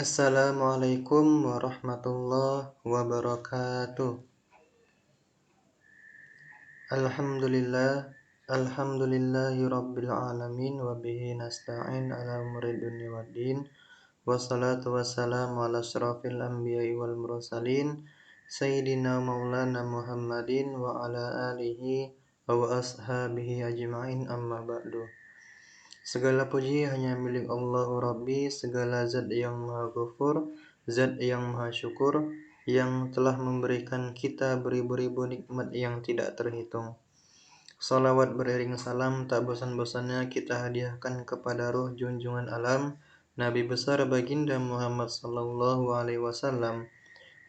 Assalamualaikum warahmatullahi wabarakatuh. Alhamdulillahi rabbil alamin wa bihi nasta'in ala umuri dunya waddin. Wassalatu wassalamu ala asyrafil anbiya'i wal mursalin sayyidina maulana Muhammadin wa ala alihi wa ashabihi ajma'in, amma ba'du. Segala puji hanya milik Allah Rabbi, segala zat yang maha ghafur, zat yang maha syukur, yang telah memberikan kita beribu-ribu nikmat yang tidak terhitung. Salawat beriring salam tak bosan-bosannya kita hadiahkan kepada ruh junjungan alam, Nabi besar baginda Muhammad sallallahu alaihi wasallam,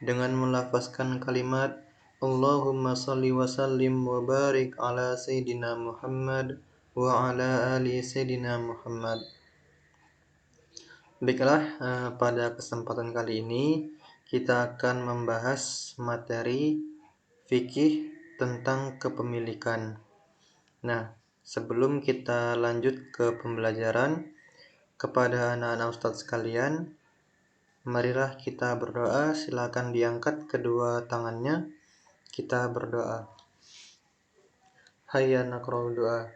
dengan melafazkan kalimat Allahumma salli wa sallim wa barik ala Sayyidina Muhammad wa ala ali Sayyidina Muhammad. Baiklah, pada kesempatan kali ini kita akan membahas materi fikih tentang kepemilikan. Nah, sebelum kita lanjut ke pembelajaran, kepada anak-anak ustadz sekalian, marilah kita berdoa. Silakan diangkat kedua tangannya, kita berdoa. Hayya naqra'u doa.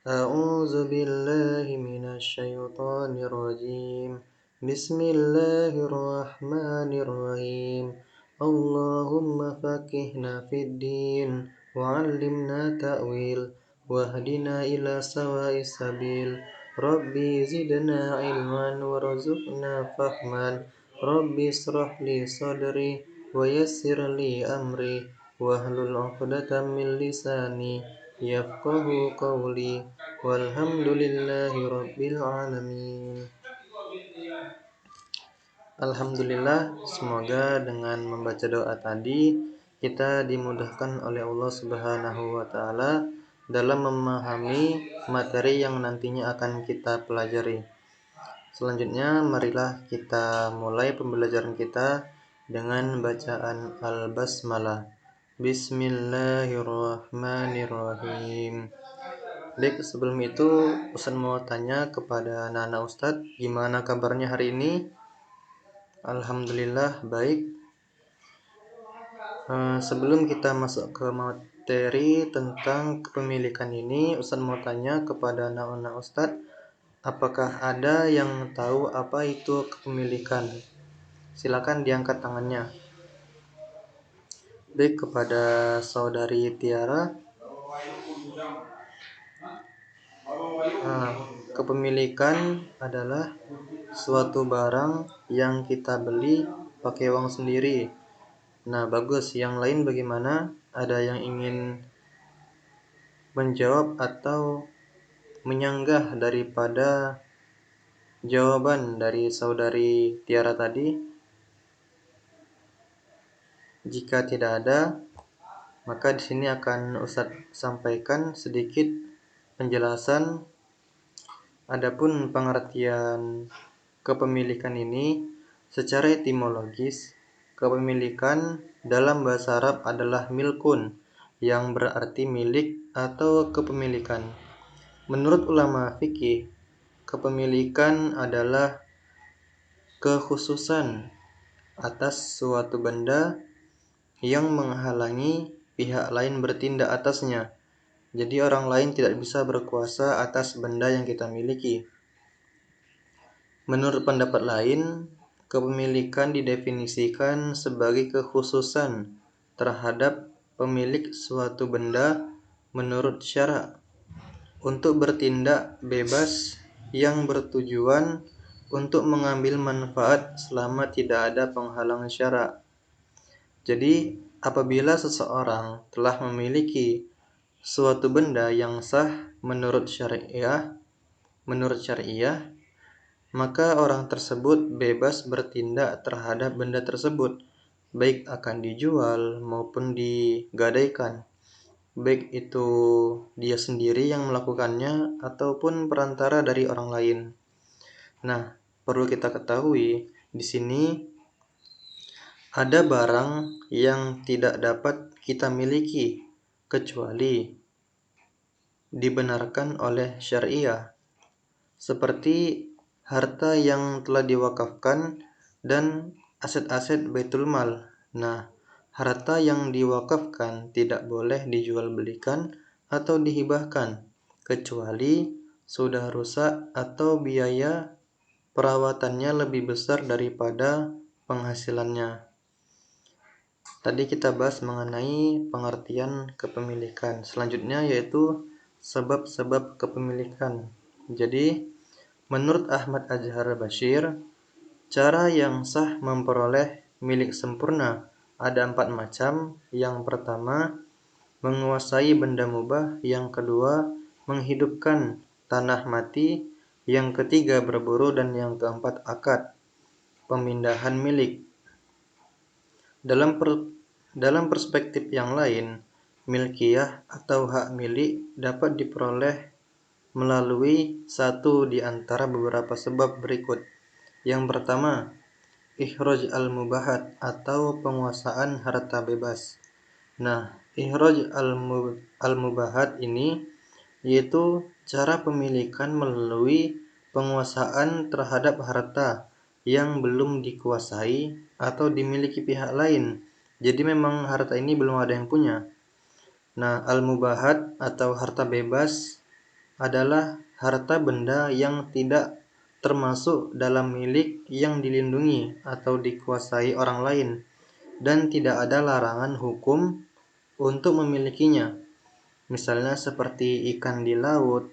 A'udzu billahi minasy syaithanir rajim. Bismillahirrahmanirrahim. Allahumma faqihna fid din wa 'allimna ta'wil wahdina ila sawa'is sabil. Rabbi zidna ilman warzuqna fahman. Rabbi ishrah li sadri wa yassir li amri wahlul 'uqdatam min lisani yafqahu qawli. Walhamdulillahi rabbil alamin. Alhamdulillah, semoga dengan membaca doa tadi kita dimudahkan oleh Allah Subhanahu wa taala dalam memahami materi yang nantinya akan kita pelajari. Selanjutnya, marilah kita mulai pembelajaran kita dengan bacaan Al-Basmalah. Bismillahirrahmanirrahim. Baik, sebelum itu Ustaz mau tanya kepada anak-anak Ustaz, gimana kabarnya hari ini? Alhamdulillah baik. Sebelum kita masuk ke materi tentang kepemilikan ini, Ustaz mau tanya kepada anak-anak Ustaz, apakah ada yang tahu apa itu kepemilikan? Silakan diangkat tangannya. Baik, kepada saudari Tiara. Kepemilikan adalah suatu barang yang kita beli pakai uang sendiri. Nah, bagus. Yang lain bagaimana? Ada yang ingin menjawab atau menyanggah daripada jawaban dari saudari Tiara tadi? Jika tidak ada, maka di sini akan Ustadz sampaikan sedikit penjelasan. Adapun pengertian kepemilikan ini secara etimologis, kepemilikan dalam bahasa Arab adalah milkun, yang berarti milik atau kepemilikan. Menurut ulama fikih, kepemilikan adalah kekhususan atas suatu benda yang menghalangi pihak lain bertindak atasnya. Jadi orang lain tidak bisa berkuasa atas benda yang kita miliki. Menurut pendapat lain, kepemilikan didefinisikan sebagai kekhususan terhadap pemilik suatu benda menurut syara untuk bertindak bebas yang bertujuan untuk mengambil manfaat selama tidak ada penghalang syara. Jadi, apabila seseorang telah memiliki suatu benda yang sah menurut syariah, maka orang tersebut bebas bertindak terhadap benda tersebut, baik akan dijual maupun digadaikan, baik itu dia sendiri yang melakukannya ataupun perantara dari orang lain. Nah, perlu kita ketahui di sini ada barang yang tidak dapat kita miliki kecuali dibenarkan oleh syariah, seperti harta yang telah diwakafkan dan aset-aset Baitul Mal. Nah, harta yang diwakafkan tidak boleh dijual belikan atau dihibahkan, kecuali sudah rusak atau biaya perawatannya lebih besar daripada penghasilannya. Tadi kita bahas mengenai pengertian kepemilikan. Selanjutnya yaitu sebab-sebab kepemilikan. Jadi, menurut Ahmad Azhar Bashir, cara yang sah memperoleh milik sempurna ada 4 macam. Yang pertama, menguasai benda mubah. Yang kedua, menghidupkan tanah mati. Yang ketiga, berburu. Dan yang keempat, akad pemindahan milik. Dalam perspektif yang lain, milkiyah atau hak milik dapat diperoleh melalui satu di antara beberapa sebab berikut. Yang pertama, ikhraj al-mubahat atau penguasaan harta bebas. Nah, ikhraj al-mubahat ini yaitu cara pemilikan melalui penguasaan terhadap harta yang belum dikuasai atau dimiliki pihak lain. Jadi memang harta ini belum ada yang punya. Nah, al-mubahat atau harta bebas adalah harta benda yang tidak termasuk dalam milik yang dilindungi atau dikuasai orang lain dan tidak ada larangan hukum untuk memilikinya. Misalnya seperti ikan di laut,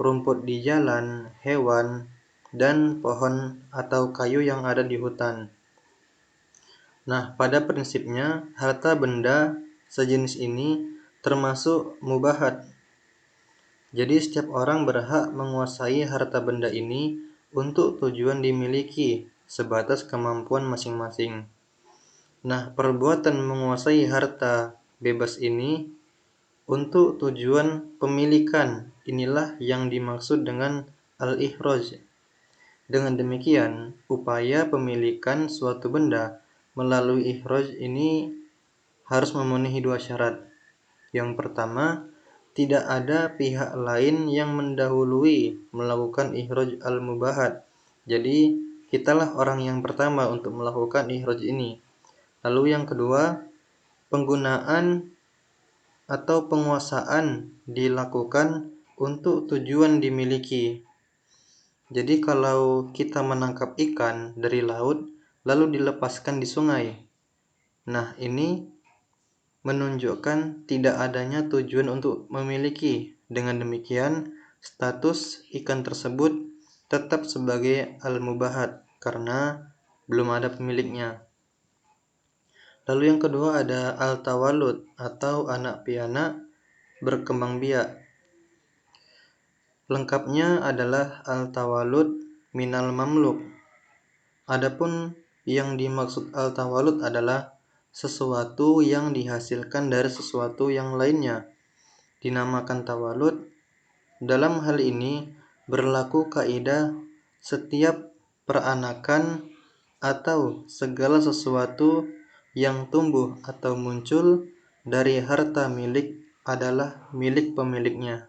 rumput di jalan, hewan, dan pohon atau kayu yang ada di hutan. Nah, pada prinsipnya, harta benda sejenis ini termasuk mubahat. Jadi setiap orang berhak menguasai harta benda ini untuk tujuan dimiliki sebatas kemampuan masing-masing. Nah, perbuatan menguasai harta bebas ini untuk tujuan pemilikan inilah yang dimaksud dengan al-ikhraj. Dengan demikian, upaya pemilikan suatu benda melalui ikhraj ini harus memenuhi 2 syarat. Yang pertama, tidak ada pihak lain yang mendahului melakukan ikhraj al-mubahat. Jadi, kitalah orang yang pertama untuk melakukan ikhraj ini. Lalu yang kedua, penggunaan atau penguasaan dilakukan untuk tujuan dimiliki. Jadi kalau kita menangkap ikan dari laut lalu dilepaskan di sungai. Nah, ini menunjukkan tidak adanya tujuan untuk memiliki. Dengan demikian, status ikan tersebut tetap sebagai al-mubahat karena belum ada pemiliknya. Lalu yang kedua ada al-tawallud atau anak piana berkembang biak. Lengkapnya adalah al-tawallud minal mamluk. Adapun yang dimaksud al-tawallud adalah sesuatu yang dihasilkan dari sesuatu yang lainnya. Dinamakan tawallud. Dalam hal ini berlaku kaidah setiap peranakan atau segala sesuatu yang tumbuh atau muncul dari harta milik adalah milik pemiliknya.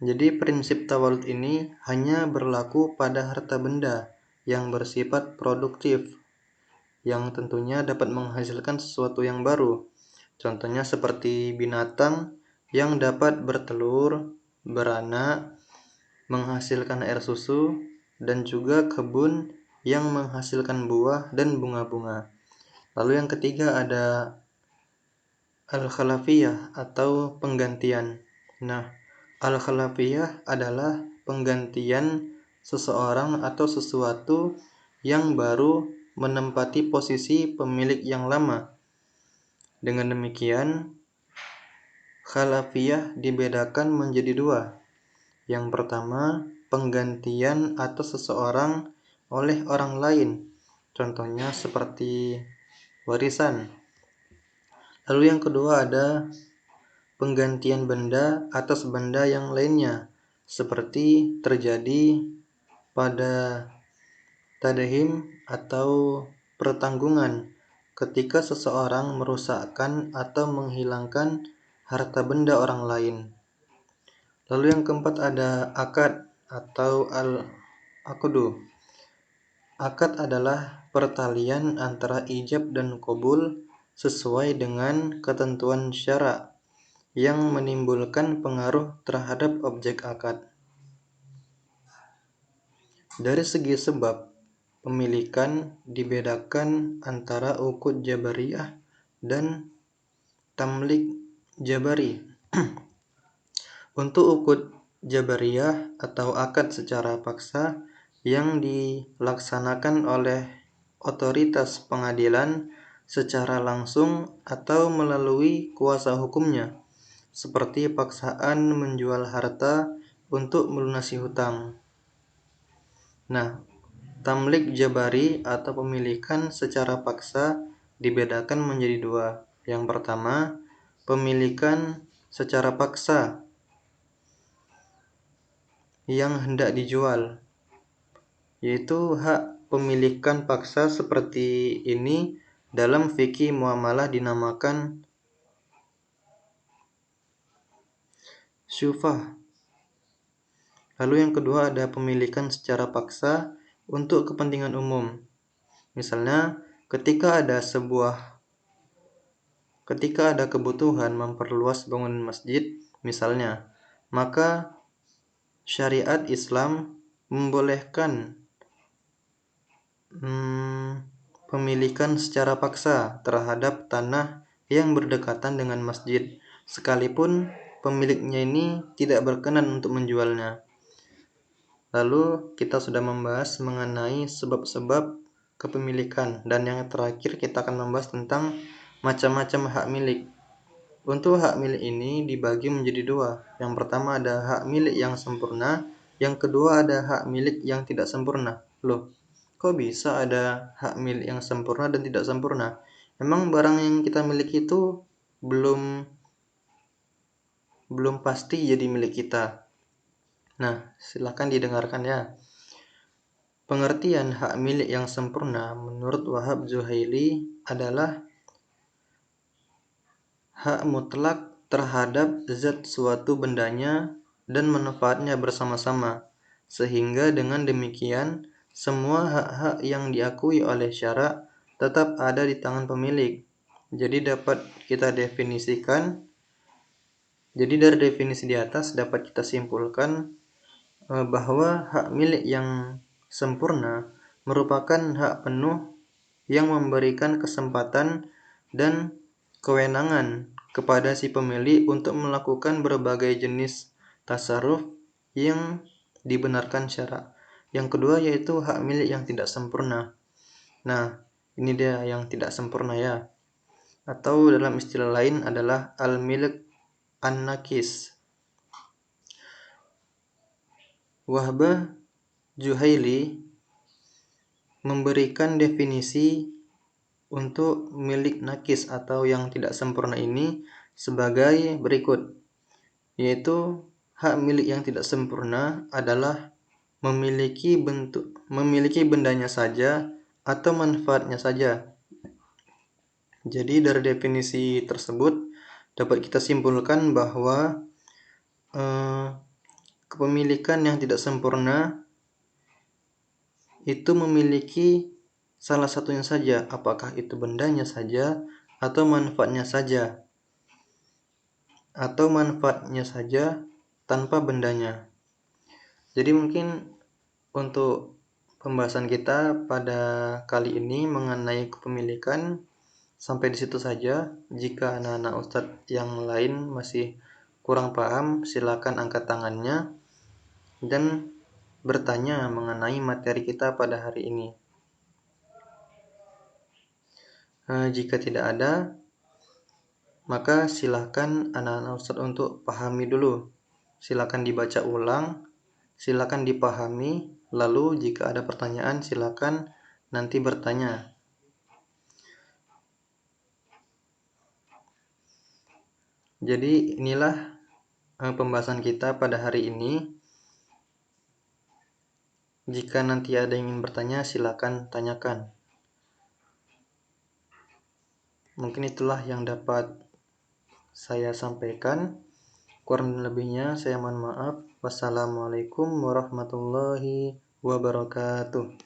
Jadi prinsip tawallud ini hanya berlaku pada harta benda yang bersifat produktif, yang tentunya dapat menghasilkan sesuatu yang baru. Contohnya seperti binatang yang dapat bertelur, beranak, menghasilkan air susu, dan juga kebun yang menghasilkan buah dan bunga-bunga. Lalu yang ketiga ada al-khalafiyah atau penggantian. Nah, al-khalafiyah adalah penggantian seseorang atau sesuatu yang baru menempati posisi pemilik yang lama. Dengan demikian, khalafiyah dibedakan menjadi 2. Yang pertama, penggantian atas seseorang oleh orang lain. Contohnya seperti warisan. Lalu yang kedua ada penggantian benda atas benda yang lainnya. Seperti terjadi pada tadhim atau pertanggungan ketika seseorang merusakkan atau menghilangkan harta benda orang lain. Lalu yang keempat ada akad atau al-aqdu. Akad adalah pertalian antara ijab dan qabul sesuai dengan ketentuan syara yang menimbulkan pengaruh terhadap objek akad. Dari segi sebab, pemilikan dibedakan antara uqud jabariyah dan tamlik jabari. Untuk uqud jabariyah atau akad secara paksa yang dilaksanakan oleh otoritas pengadilan secara langsung atau melalui kuasa hukumnya, seperti paksaan menjual harta untuk melunasi hutang. Nah, tamlik jabari atau pemilikan secara paksa dibedakan menjadi dua. Yang pertama, pemilikan secara paksa yang hendak dijual, yaitu hak pemilikan paksa seperti ini dalam fikih muamalah dinamakan syufah. Lalu yang kedua ada pemilikan secara paksa untuk kepentingan umum. Misalnya, ketika ada kebutuhan memperluas bangunan masjid, misalnya, maka syariat Islam membolehkan pemilikan secara paksa terhadap tanah yang berdekatan dengan masjid, sekalipun pemiliknya ini tidak berkenan untuk menjualnya. Lalu kita sudah membahas mengenai sebab-sebab kepemilikan, dan yang terakhir kita akan membahas tentang macam-macam hak milik. Untuk hak milik ini dibagi menjadi dua. Yang pertama ada hak milik yang sempurna, yang kedua ada hak milik yang tidak sempurna. Loh, kok bisa ada hak milik yang sempurna dan tidak sempurna? Memang barang yang kita miliki itu belum pasti jadi milik kita. Nah, silakan didengarkan ya. Pengertian hak milik yang sempurna menurut Wahab Zuhaili adalah hak mutlak terhadap zat suatu bendanya dan manfaatnya bersama-sama, sehingga dengan demikian semua hak-hak yang diakui oleh syara tetap ada di tangan pemilik. Jadi dari definisi di atas dapat kita simpulkan bahwa hak milik yang sempurna merupakan hak penuh yang memberikan kesempatan dan kewenangan kepada si pemilik untuk melakukan berbagai jenis tasarruf yang dibenarkan syara. Yang kedua yaitu hak milik yang tidak sempurna. Nah, ini dia yang tidak sempurna ya. Atau dalam istilah lain adalah al-milk an-nakis. Wahbah Zuhaili memberikan definisi untuk milik nakis atau yang tidak sempurna ini sebagai berikut, yaitu hak milik yang tidak sempurna adalah memiliki bendanya saja atau manfaatnya saja. Jadi dari definisi tersebut dapat kita simpulkan bahwa kepemilikan yang tidak sempurna itu memiliki salah satunya saja, apakah itu bendanya saja atau manfaatnya saja, tanpa bendanya. Jadi mungkin untuk pembahasan kita pada kali ini mengenai kepemilikan sampai di situ saja. Jika anak-anak ustadz yang lain masih kurang paham, silakan angkat tangannya dan bertanya mengenai materi kita pada hari ini. Jika tidak ada, maka silakan anak-anak ustadz untuk pahami dulu. Silakan dibaca ulang, silakan dipahami, lalu jika ada pertanyaan silakan nanti bertanya. Jadi inilah pembahasan kita pada hari ini. Jika nanti ada yang ingin bertanya silakan tanyakan. Mungkin itulah yang dapat saya sampaikan. Kurang lebihnya saya mohon maaf. Wassalamualaikum warahmatullahi wabarakatuh.